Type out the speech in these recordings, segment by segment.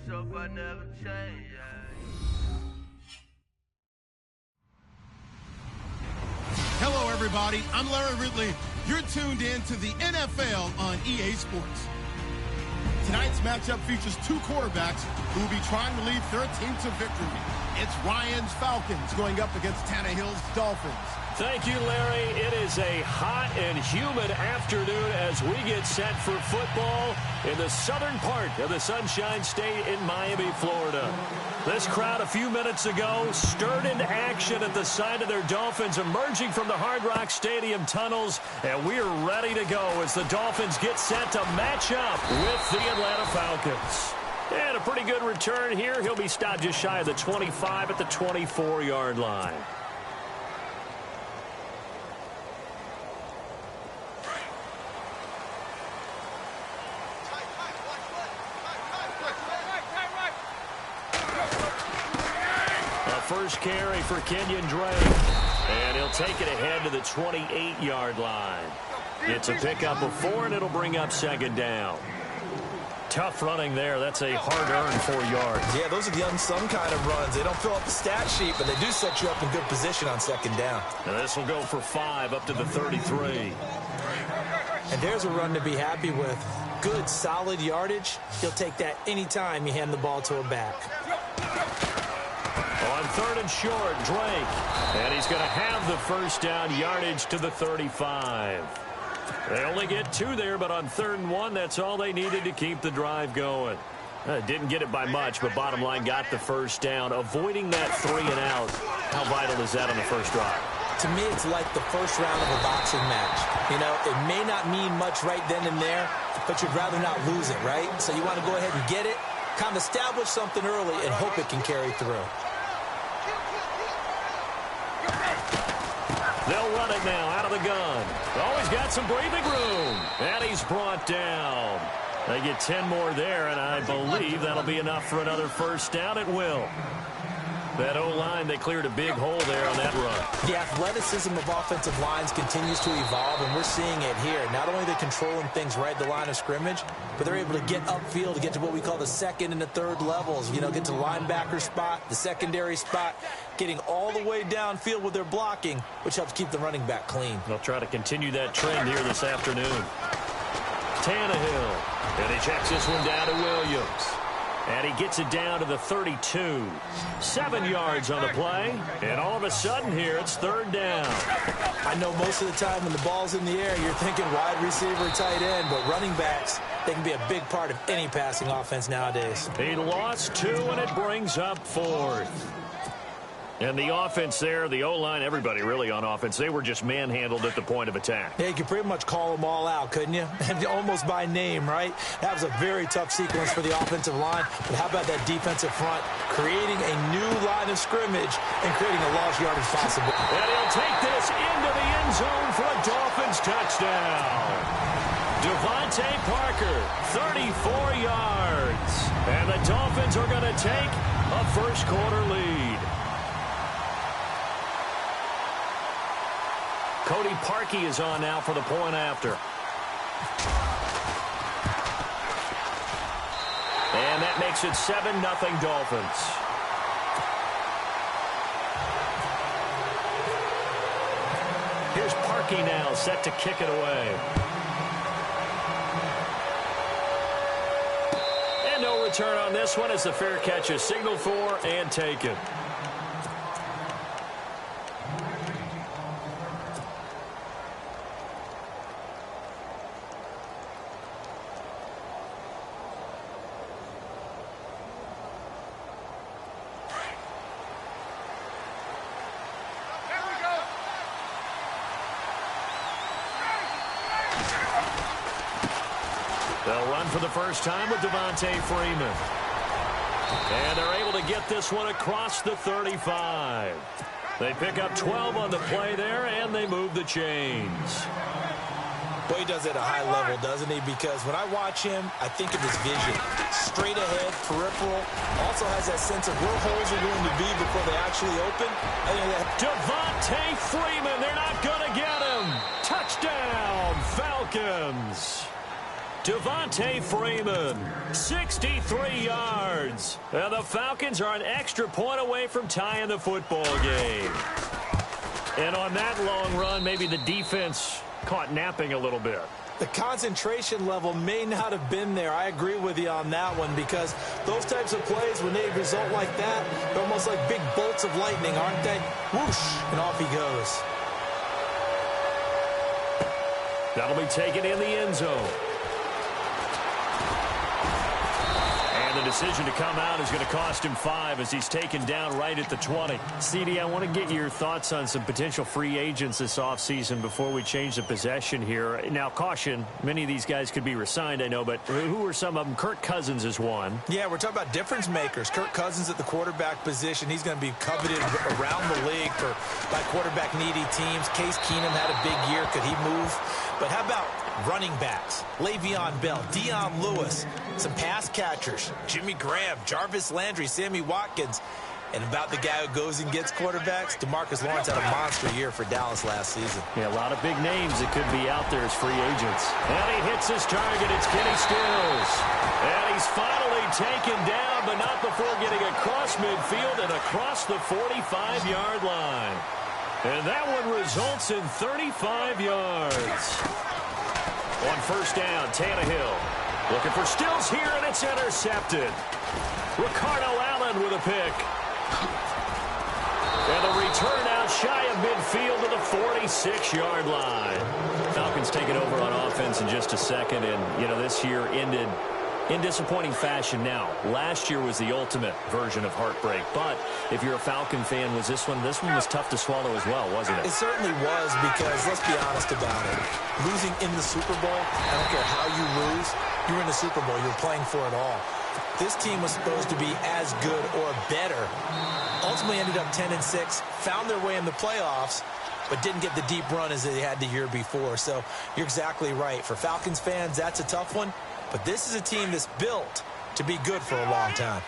hope I never change. Hello, everybody. I'm Larry Ridley. You're tuned in to the NFL on EA Sports. Tonight's matchup features two quarterbacks who will be trying to lead their team to victory. It's Ryan's Falcons going up against Tannehill's Dolphins. Thank you, Larry. It is a hot and humid afternoon as we get set for football in the southern part of the Sunshine State in Miami, Florida. This crowd a few minutes ago stirred into action at the side of their Dolphins emerging from the Hard Rock Stadium tunnels, and we're ready to go as the Dolphins get set to match up with the Atlanta Falcons. And a pretty good return here. He'll be stopped just shy of the 25 at the 24-yard line. First carry for Kenyon Drake, and he'll take it ahead to the 28-yard line. It's a pickup of 4, and it'll bring up second down. Tough running there. That's a hard-earned 4 yards. Yeah, those are the unsung kind of runs. They don't fill up the stat sheet, but they do set you up in good position on second down. And this will go for 5 up to the 33. And there's a run to be happy with. Good, solid yardage. You'll take that anytime you hand the ball to a back. On third and short, Drake. And he's going to have the first down, yardage to the 35. They only get 2 there, but on third and 1, that's all they needed to keep the drive going. Didn't get it by much, but bottom line got the first down. Avoiding that 3 and out, how vital is that on the first drive? To me, it's like the first round of a boxing match. You know, it may not mean much right then and there, but you'd rather not lose it, right? So you want to go ahead and get it, kind of establish something early, and hope it can carry through. They'll run it now out of the gun. Oh, he's got some breathing room. And he's brought down. They get 10 more there, and I believe that'll be enough for another first down. It will. That O-line, they cleared a big hole there on that run. The athleticism of offensive lines continues to evolve, and we're seeing it here. Not only are they controlling things right at the line of scrimmage, but they're able to get upfield to get to what we call the second and the third levels. You know, get to the linebacker spot, the secondary spot, getting all the way downfield with their blocking, which helps keep the running back clean. They'll try to continue that trend here this afternoon. Tannehill, and he checks this one down to Williams. And he gets it down to the 32. 7 yards on the play. And all of a sudden here, it's third down. I know most of the time when the ball's in the air, you're thinking wide receiver, tight end. But running backs, they can be a big part of any passing offense nowadays. He lost 2, and it brings up 4th. And the offense there, the O-line, everybody really on offense, they were just manhandled at the point of attack. Yeah, you could pretty much call them all out, couldn't you? Almost by name, right? That was a very tough sequence for the offensive line. But how about that defensive front creating a new line of scrimmage and creating a lost yardage possible? And he'll take this into the end zone for a Dolphins touchdown. Devontae Parker, 34 yards. And the Dolphins are going to take a first-quarter lead. Cody Parkey is on now for the point after. And that makes it 7-0 Dolphins. Here's Parkey now set to kick it away. And no return on this one as the fair catch is signaled for and taken. They'll run for the first time with Devontae Freeman. And they're able to get this one across the 35. They pick up 12 on the play there, and they move the chains. Well, he does it at a high level, doesn't he? Because when I watch him, I think of his vision. Straight ahead, peripheral. Also has that sense of where holes are going to be before they actually open. Devontae Freeman, they're not going to get him. Touchdown, Falcons. Devontae Freeman, 63 yards. And the Falcons are an extra point away from tying the football game. And on that long run, maybe the defense caught napping a little bit. The concentration level may not have been there. I agree with you on that one, because those types of plays, when they result like that, they're almost like big bolts of lightning, aren't they? Whoosh, and off he goes. That'll be taken in the end zone. And the decision to come out is going to cost him 5 as he's taken down right at the 20. CD, I want to get your thoughts on some potential free agents this offseason before we change the possession here. Now, caution, many of these guys could be re-signed, I know, but who are some of them? Kirk Cousins is one. Yeah, we're talking about difference makers. Kirk Cousins at the quarterback position. He's going to be coveted around the league by quarterback-needy teams. Case Keenum had a big year. Could he move? But how about running backs? Le'Veon Bell, Dion Lewis, some pass catchers, Jimmy Graham, Jarvis Landry, Sammy Watkins. And about the guy who goes and gets quarterbacks, DeMarcus Lawrence had a monster year for Dallas last season. Yeah, a lot of big names that could be out there as free agents. And he hits his target. It's Kenny Stills. And he's finally taken down, but not before getting across midfield and across the 45-yard line. And that one results in 35 yards. On first down, Tannehill looking for Stills here, and it's intercepted. Ricardo Allen with a pick. And the return out shy of midfield to the 46-yard line. Falcons take it over on offense in just a second, and, you know, this year ended in disappointing fashion. Now, last year was the ultimate version of heartbreak, but if you're a Falcon fan, this one was tough to swallow as well, wasn't it? It certainly was, because let's be honest about it. Losing in the Super Bowl, I don't care how you lose, you're in the Super Bowl, you're playing for it all. This team was supposed to be as good or better. Ultimately ended up 10-6, found their way in the playoffs, but didn't get the deep run as they had the year before. So you're exactly right. For Falcons fans, that's a tough one. But this is a team that's built to be good for a long time.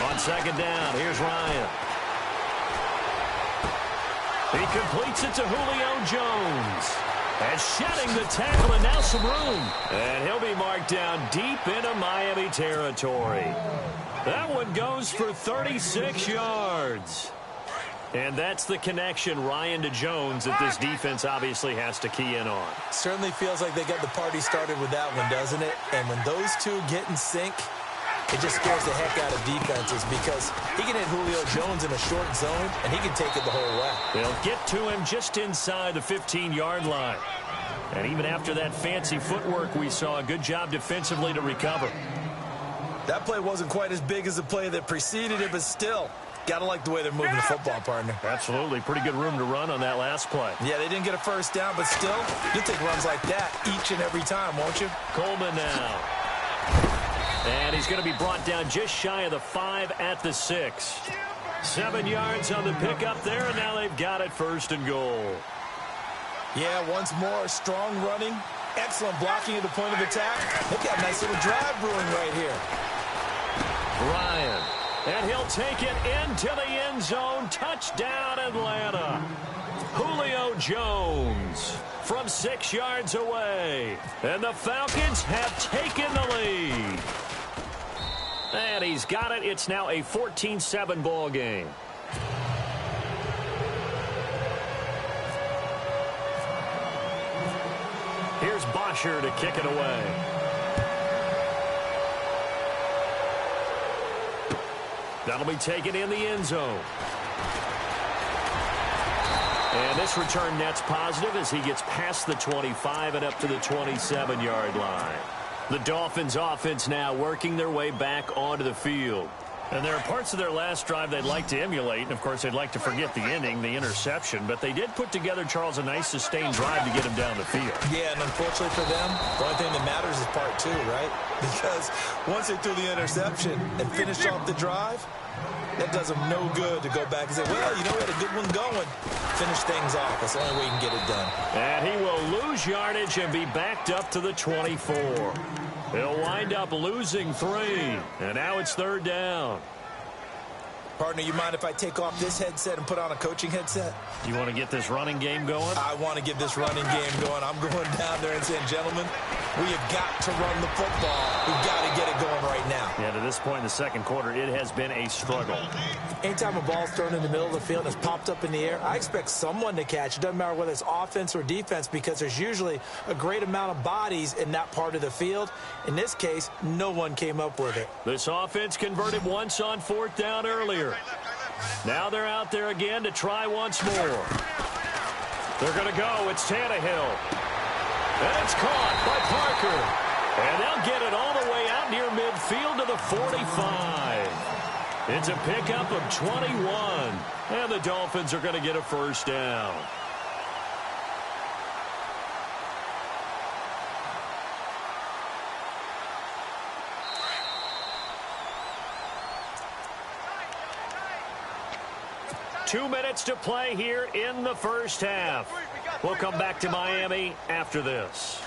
On second down, here's Ryan. He completes it to Julio Jones. And shedding the tackle, and now some room. And he'll be marked down deep into Miami territory. That one goes for 36 yards. And that's the connection, Ryan to Jones, that this defense obviously has to key in on. Certainly feels like they got the party started with that one, doesn't it? And when those two get in sync, it just scares the heck out of defenses, because he can hit Julio Jones in a short zone, and he can take it the whole way. They'll get to him just inside the 15-yard line. And even after that fancy footwork we saw, a good job defensively to recover. That play wasn't quite as big as the play that preceded it, but still, got to like the way they're moving the football, partner. Absolutely. Pretty good room to run on that last play. Yeah, they didn't get a first down, but still, you'll take runs like that each and every time, won't you? Coleman now. And he's going to be brought down just shy of the 5 at the 6. 7 yards on the pickup there, and now they've got it first and goal. Yeah, once more, strong running, excellent blocking at the point of attack. They've got a nice little drive brewing right here. Ryan, and he'll take it into the end zone. Touchdown, Atlanta. Julio Jones from 6 yards away. And the Falcons have taken the lead. And he's got it. It's now a 14-7 ball game. Here's Bosher to kick it away. That'll be taken in the end zone. And this return net's positive as he gets past the 25 and up to the 27-yard line. The Dolphins offense now working their way back onto the field. And there are parts of their last drive they'd like to emulate. And, of course, they'd like to forget the ending, the interception. But they did put together, Charles, a nice sustained drive to get him down the field. Yeah, and unfortunately for them, the only thing that matters is part 2, right? Because once they threw the interception and finished off the drive, that does them no good to go back and say, well, you know, we had a good one going. Finish things off. That's the only way you can get it done. And he will lose yardage and be backed up to the 24. He'll wind up losing 3. And now it's 3rd down. Partner, you mind if I take off this headset and put on a coaching headset? You want to get this running game going? I want to get this running game going. I'm going down there and saying, gentlemen, we have got to run the football. We've got to get it going right now. Yeah, to this point in the second quarter, it has been a struggle. Anytime a ball's thrown in the middle of the field and it's popped up in the air, I expect someone to catch. It doesn't matter whether it's offense or defense because there's usually a great amount of bodies in that part of the field. In this case, no one came up with it. This offense converted once on 4th down earlier. Now they're out there again to try once more. They're going to go. It's Tannehill. And it's caught by Parker. And they'll get it all the way out near midfield to the 45. It's a pickup of 21. And the Dolphins are going to get a 1st down. Two minutes to play here in the first half. We'll come back to Miami after this.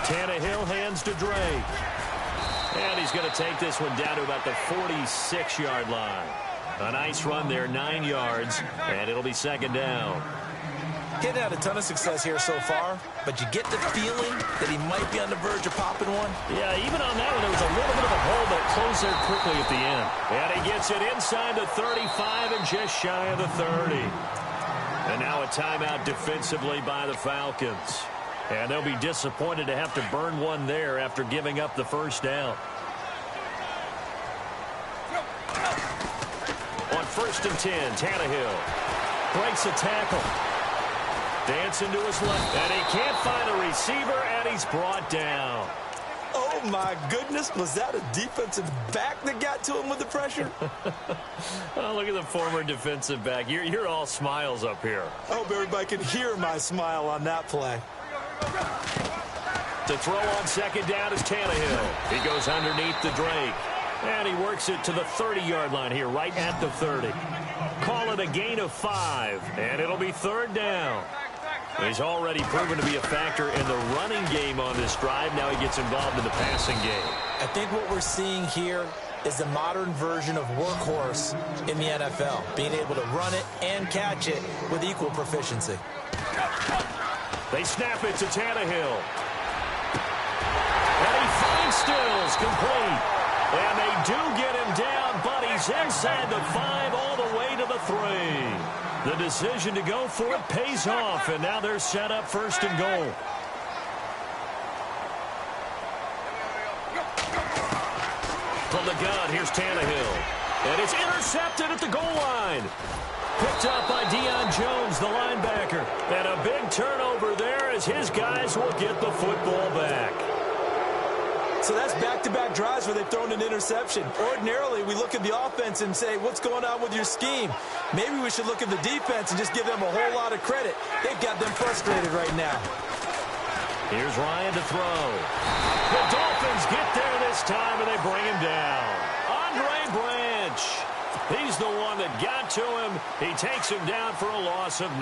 Tannehill hands to Drake. And he's going to take this one down to about the 46-yard line. A nice run there, 9 yards, and it'll be 2nd down. He hadn't had a ton of success here so far, but you get the feeling that he might be on the verge of popping one. Yeah, even on that one, there was a little bit of a hole that closed there quickly at the end. And he gets it inside the 35 and just shy of the 30. And now a timeout defensively by the Falcons. And they'll be disappointed to have to burn one there after giving up the 1st down. On 1st and 10, Tannehill breaks a tackle. Dancing to his left, and he can't find a receiver, and he's brought down. Oh, my goodness. Was that a defensive back that got to him with the pressure? Oh, look at the former defensive back. You're all smiles up here. I hope everybody can hear my smile on that play. To throw on 2nd down is Tannehill. He goes underneath the Drake. And he works it to the 30-yard line here, right at the 30. Call it a gain of 5, and it'll be 3rd down. He's already proven to be a factor in the running game on this drive. Now he gets involved in the passing game. I think what we're seeing here is the modern version of workhorse in the NFL, being able to run it and catch it with equal proficiency. They snap it to Tannehill. And he finds Stills complete. And they do get him down, but he's inside the 5 all the way to the 3. The decision to go for it pays off, and now they're set up 1st and goal. From the gun, here's Tannehill. And it's intercepted at the goal line. Picked up by Deion Jones, the linebacker. And a big turnover there as his guys will get the football back. So that's back-to-back drives where they've thrown an interception. Ordinarily, we look at the offense and say, what's going on with your scheme? Maybe we should look at the defense and just give them a whole lot of credit. They've got them frustrated right now. Here's Ryan to throw. The Dolphins get there this time, and they bring him down. Andre Branch. He's the one that got to him. He takes him down for a loss of 9.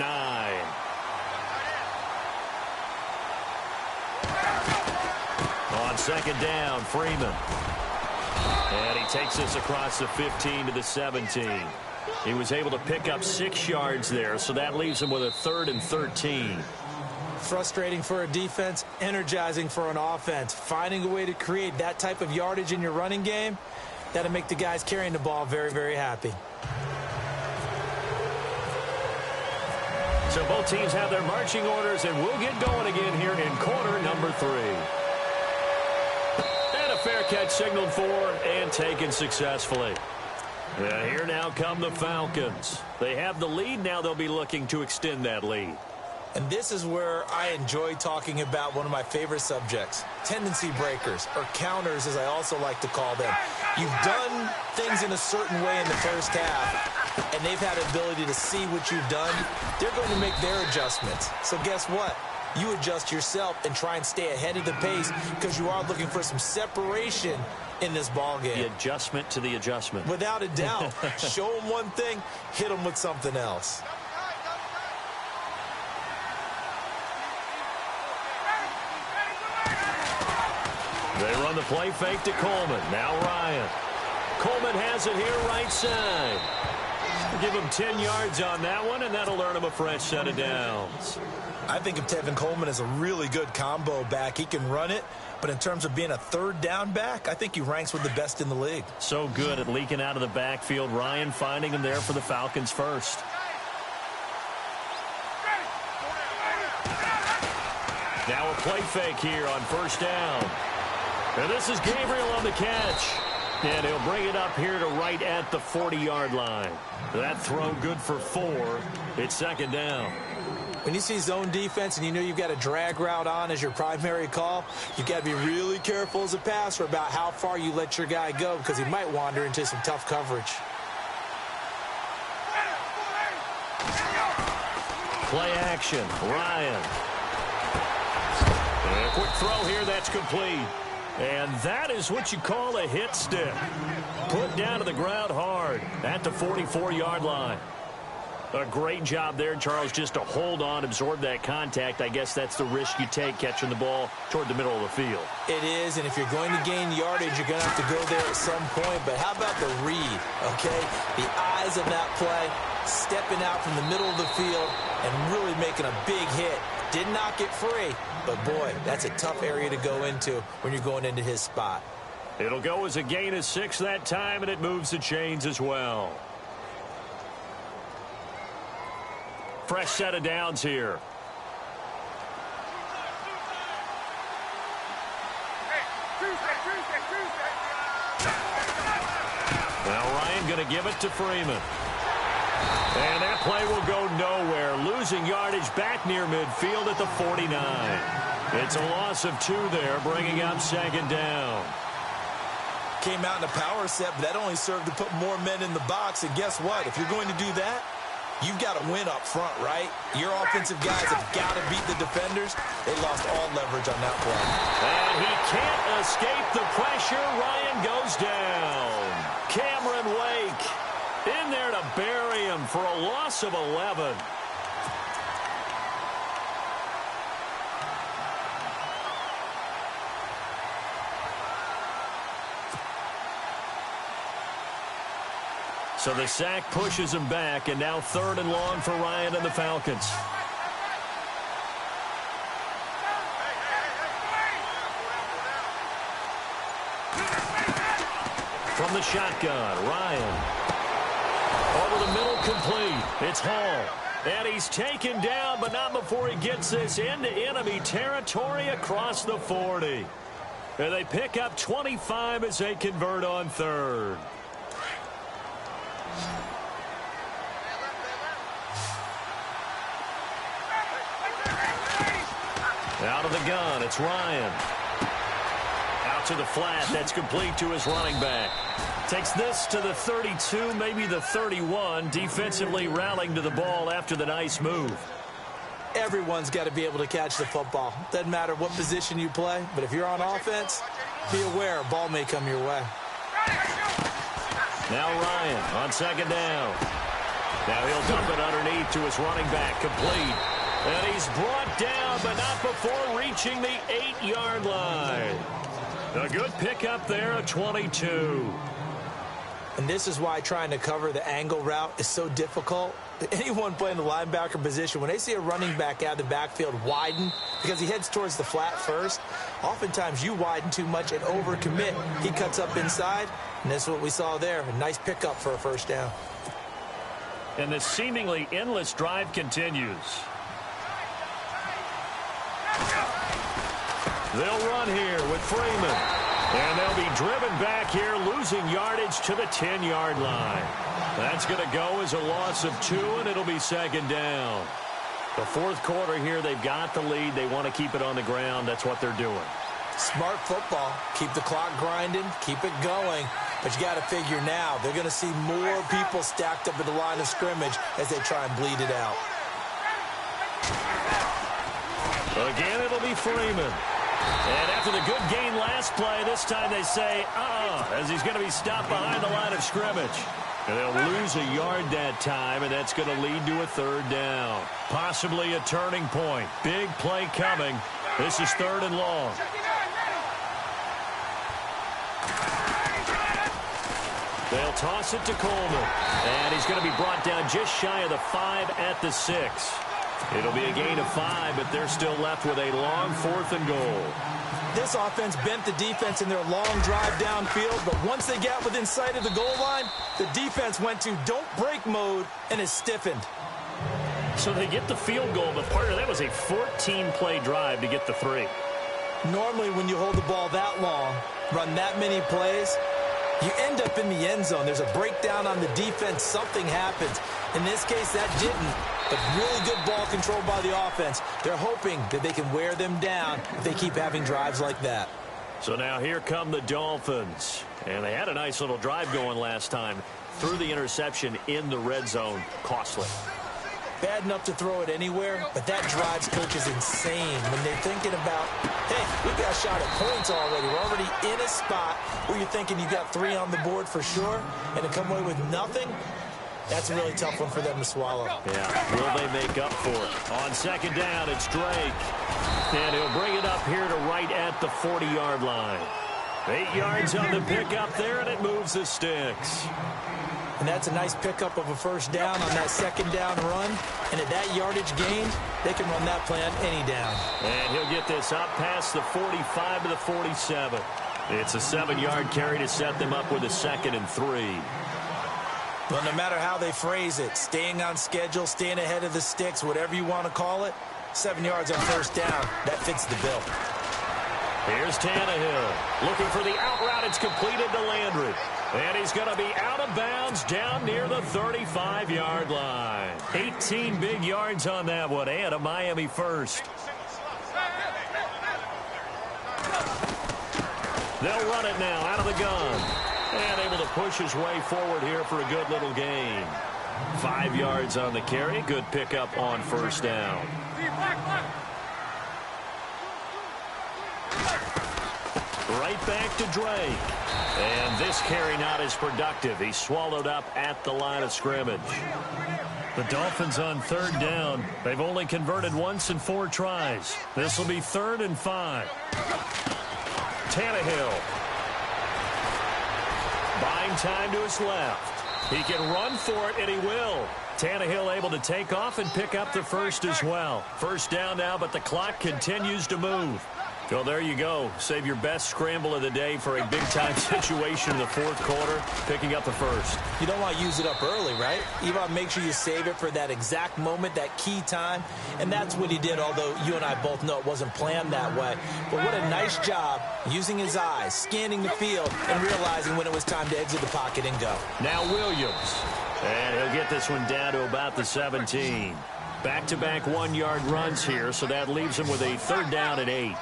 On 2nd down, Freeman. And he takes this across the 15 to the 17. He was able to pick up 6 yards there, so that leaves him with a 3rd and 13. Frustrating for a defense, energizing for an offense. Finding a way to create that type of yardage in your running game, that'll make the guys carrying the ball very, very happy. So both teams have their marching orders, and we'll get going again here in quarter number 3. And a fair catch signaled for and taken successfully. Here now come the Falcons. They have the lead. Now they'll be looking to extend that lead. And this is where I enjoy talking about one of my favorite subjects, tendency breakers, or counters as I also like to call them. You've done things in a certain way in the first half, and they've had the ability to see what you've done. They're going to make their adjustments. So guess what? You adjust yourself and try and stay ahead of the pace because you are looking for some separation in this ball game. The adjustment to the adjustment. Without a doubt. Show them one thing, hit them with something else. They run the play fake to Coleman. Now Ryan. Coleman has it here right side. Give him 10 yards on that one, and that'll earn him a fresh set of downs. I think of Tevin Coleman as a really good combo back. He can run it, but in terms of being a third down back, I think he ranks with the best in the league. So good at leaking out of the backfield. Ryan finding him there for the Falcons first. Now a play fake here on first down. And this is Gabriel on the catch. And he'll bring it up here to right at the 40-yard line. That throw good for 4. It's second down. When you see zone defense and you know you've got a drag route on as your primary call, you've got to be really careful as a passer about how far you let your guy go because he might wander into some tough coverage. Play action. Ryan. And a quick throw here. That's complete. And that is what you call a hit stick. Put down to the ground hard at the 44-yard line. A great job there, Charles, just to hold on, absorb that contact. I guess that's the risk you take catching the ball toward the middle of the field. It is, and if you're going to gain yardage, you're going to have to go there at some point. But how about the read, okay? The eyes of that play, stepping out from the middle of the field and really making a big hit. Did not get free, but boy, that's a tough area to go into when you're going into his spot. It'll go as a gain of 6 that time, and it moves the chains as well. Fresh set of downs here. Now Ryan going to give it to Freeman. And that play will go nowhere. Losing yardage back near midfield at the 49. It's a loss of 2 there, bringing up second down. Came out in a power set, but that only served to put more men in the box. And guess what? If you're going to do that, you've got to win up front, right? Your offensive guys have got to beat the defenders. They lost all leverage on that play. And he can't escape the pressure. Ryan goes down. Cameron Wake in there to bury him for a loss of 11. So the sack pushes him back, and now 3rd and long for Ryan and the Falcons. From the shotgun, Ryan. Over the middle, complete. It's Hall. And he's taken down, but not before he gets this into enemy territory across the 40. And they pick up 25 as they convert on 3rd. Out of the gun, it's Ryan. Out to the flat, that's complete to his running back. Takes this to the 32, maybe the 31, defensively rallying to the ball after the nice move. Everyone's got to be able to catch the football. Doesn't matter what position you play, but if you're on offense, be aware a ball may come your way. Now Ryan on second down. Now he'll dump it underneath to his running back, complete. And he's brought down, but not before reaching the 8-yard line. A good pickup there at 22. And this is why trying to cover the angle route is so difficult. Anyone playing the linebacker position, when they see a running back out of the backfield widen because he heads towards the flat first, oftentimes you widen too much and overcommit. He cuts up inside, and that's what we saw there. A nice pickup for a first down. And the seemingly endless drive continues. They'll run here with Freeman. And they'll be driven back here, losing yardage to the 10-yard line. That's going to go as a loss of 2, and it'll be second down. The 4th quarter here, they've got the lead. They want to keep it on the ground. That's what they're doing. Smart football. Keep the clock grinding. Keep it going. But you got to figure now, they're going to see more people stacked up at the line of scrimmage as they try and bleed it out. Again, it'll be Freeman. And after the good gain last play, this time they say, as he's going to be stopped behind the line of scrimmage. And they'll lose a yard that time, and that's going to lead to a 3rd down. Possibly a turning point. Big play coming. This is 3rd and long. They'll toss it to Coleman. And he's going to be brought down just shy of the 5 at the 6. It'll be a gain of 5, but they're still left with a long 4th and goal. This offense bent the defense in their long drive downfield, but once they got within sight of the goal line, the defense went to don't break mode and is stiffened. So they get the field goal, but part of that was a 14-play drive to get the 3. Normally when you hold the ball that long, run that many plays, you end up in the end zone. There's a breakdown on the defense. Something happens. In this case, that didn't. But really good ball control by the offense. They're hoping that they can wear them down if they keep having drives like that. So now here come the Dolphins. And they had a nice little drive going last time. Threw the interception in the red zone. Costly. Bad enough to throw it anywhere, but that drives coaches insane when they're thinking about, hey, we've got a shot at points already. We're already in a spot where you're thinking you got 3 on the board for sure, and to come away with nothing, that's a really tough one for them to swallow. Yeah, will they make up for it? On second down, it's Drake. And he'll bring it up here to right at the 40-yard line. 8 yards on the pickup there, and it moves the sticks. And that's a nice pickup of a first down on that second down run. And at that yardage gained, they can run that play on any down. And he'll get this up past the 45 to the 47. It's a 7-yard carry to set them up with a 2nd and 3. Well, no matter how they phrase it, staying on schedule, staying ahead of the sticks, whatever you want to call it, 7 yards on first down, that fits the bill. Here's Tannehill looking for the out route. It's completed to Landry. And he's going to be out of bounds down near the 35-yard line. 18 big yards on that one, and a Miami first. They'll run it now out of the gun. And able to push his way forward here for a good little gain. 5 yards on the carry. Good pickup on first down. Right back to Drake. And this carry not as productive. He's swallowed up at the line of scrimmage. The Dolphins on 3rd down. They've only converted once in 4 tries. This will be 3rd and 5. Tannehill. Buying time to his left. He can run for it, and he will. Tannehill able to take off and pick up the first as well. First down now, but the clock continues to move. So there you go. Save your best scramble of the day for a big-time situation in the 4th quarter, picking up the first. You don't want to use it up early, right? You want to make sure you save it for that exact moment, that key time. And that's what he did, although you and I both know it wasn't planned that way. But what a nice job using his eyes, scanning the field, and realizing when it was time to exit the pocket and go. Now Williams. And he'll get this one down to about the 17. Back-to-back 1-yard runs here, so that leaves him with a 3rd down and 8.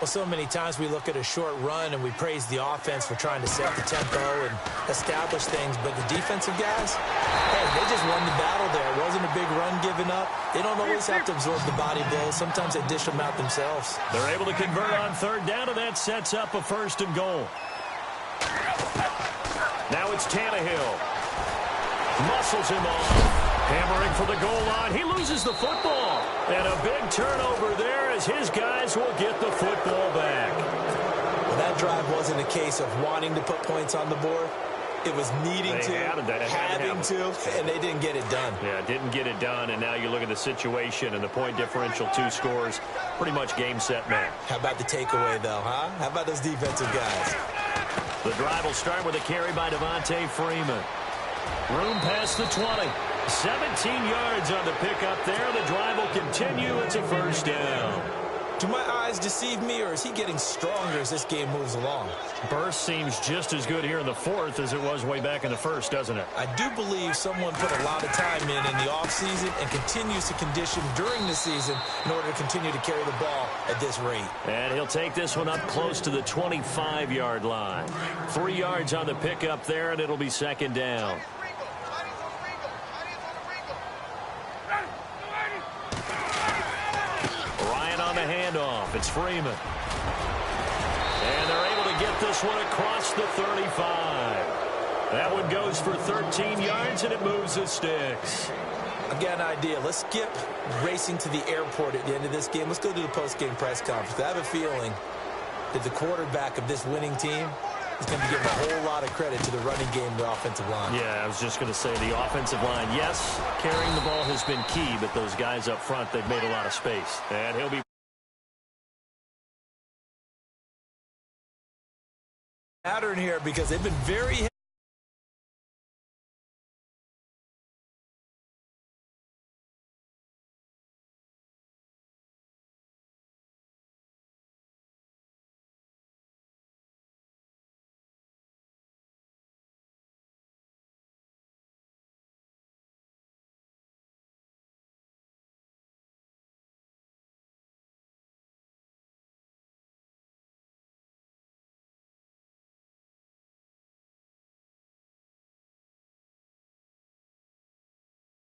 Well, so many times we look at a short run and we praise the offense for trying to set the tempo and establish things, but the defensive guys, hey, they just won the battle there. It wasn't a big run given up. They don't always have to absorb the body blows. Sometimes they dish them out themselves. They're able to convert on 3rd down, and that sets up a 1st and goal. Now it's Tannehill. Muscles him off. Hammering for the goal line. He loses the football. And a big turnover there as his guys will get the football back. Well, that drive wasn't a case of wanting to put points on the board. It was needing to, having to, and they didn't get it done. Yeah, didn't get it done, and now you look at the situation and the point differential, 2 scores, pretty much game, set, match. How about the takeaway, though, huh? How about those defensive guys? The drive will start with a carry by Devontae Freeman. Room past the 20. 17 yards on the pickup there. The drive will continue. It's a 1st down. Do my eyes deceive me, or is he getting stronger as this game moves along? Burst seems just as good here in the 4th as it was way back in the 1st, doesn't it? I do believe someone put a lot of time in the offseason and continues to condition during the season in order to continue to carry the ball at this rate. And he'll take this one up close to the 25-yard line. 3 yards on the pickup there, and it'll be 2nd down. On the handoff, it's Freeman. And they're able to get this one across the 35. That one goes for 13 yards, and it moves the sticks. I've got an idea. Let's skip racing to the airport at the end of this game. Let's go to the post-game press conference. I have a feeling that the quarterback of this winning team He's going to be giving a whole lot of credit to the running game and the offensive line. Yeah, I was just going to say the offensive line, yes, carrying the ball has been key, but those guys up front, they've made a lot of space. And he'll be pattern here because they've been very